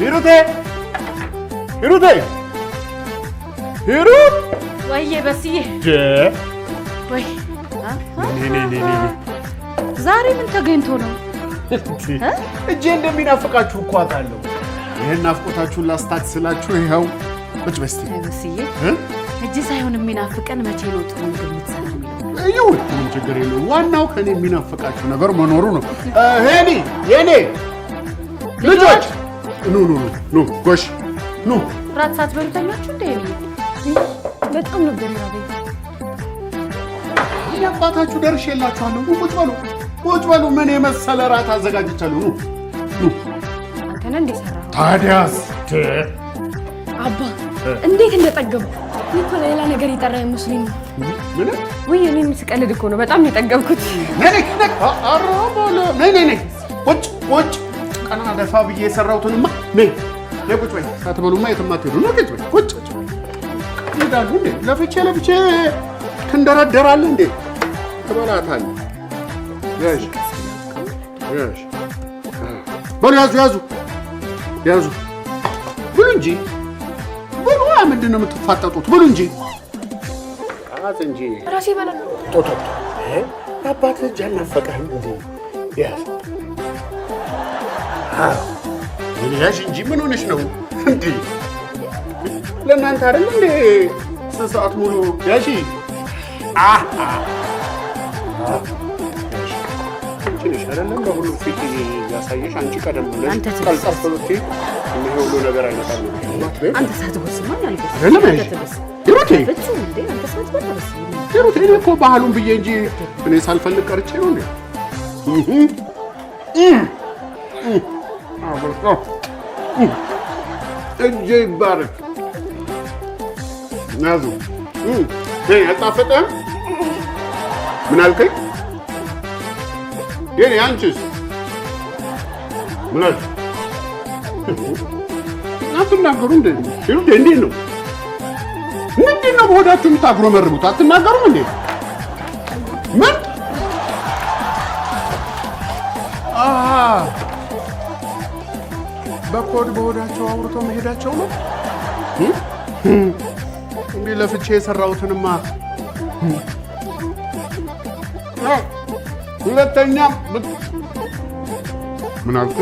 ሂሩቴ ሂሩቴ ሂሩት ወይዬ በስዬ ወይ ዛሬ ምን ተገኝቶ ነው? እጄ እንደሚናፍቃችሁ እኮ አውቃለሁ። ይሄን ናፍቆታችሁን ላስታክስላችሁ ይኸው ቁጭ በስቲ። በስዬ እጅ ሳይሆን የሚናፍቀን መቼ ነው ጥሩ ምግብ የምትሰራው? ይሁን ምን ችግር የለውም። ዋናው ከኔ የሚናፍቃችሁ ነገር መኖሩ ነው። ሄኒ የኔ ልጆች ኑ ኑ ኑ ጎሽ ኑ። ራት ሳትበሉ ተኛችሁ እንዴ? በጣም ነበር ያበይ። ያባታችሁ ደርሼላችኋለሁ። ቁጭ በሉ ቁጭ በሉ። ምን የመሰለ ራት አዘጋጅቻለሁ። ኑ አንተ ነህ እንደ ሰራው? ታዲያስ አባ እንዴት እንደጠገብኩ እኮ ሌላ ነገር ይጠራ መስሎኝ ነው። ምን ወይ እኔ ምስቀልድ እኮ ነው። በጣም ነው የጠገብኩት። ነይ ቁጭ ቁጭ። ቀና ደፋ ብዬ የሰራሁትንማ ነይ ቁጭ በይ። ሳትበሉማ የትም አትሄዱ። ነው ቁጭ በይ ቁጭ ይላሉ እንዴ? ለፍቼ ትንደረደራለህ እንዴ? ትበላታለህ። ያዥ በሉ ያዙ ብሉ እንጂ ብሉ። ምንድን ነው የምትፋጠጡት? ብሉ እንጂ አዝ እንጂ ራሴ በላ ጦጦ አባትህ እጅ አልናፈቀህም እንዴ? ያዝ ያዥ እንጂ ምን ሆነሽ ነው እንዴ? ለእናንተ አይደል እንዴ ስንት ሰዓት ሙሉ ያሺ ትንሽ አይደለም በሁሉ ፊት ያሳየሽ። አንቺ ቀደም ብለሽ ቀልጠፍ ብትይ ይሄ ሁሉ ነገር አይመጣም። አንተ ሳትጎስማ ያልኩት አይደለም ሂሩቴ ሂሩቴ እኔ እኮ ባህሉን ብዬ እንጂ እኔ ሳልፈልግ ቀርቼ ነው እንዴ? እጄ ይባረክ። ናዙ አጣፈጠህ? ምን አልከኝ? የኔ አንቺስ ምን አልክ? አትናገሩ እንዴ? ሂሩቴ እንዴት ነው? ምንድን ነው በሆዳችሁ የምታጉረመርሙት? አትናገሩም እንዴ? ምን በኮድ በሆዳቸው አውርተው መሄዳቸው ነው እንዴ? ለፍቼ የሰራሁትንማ ሁለተኛ ምን አልኩ?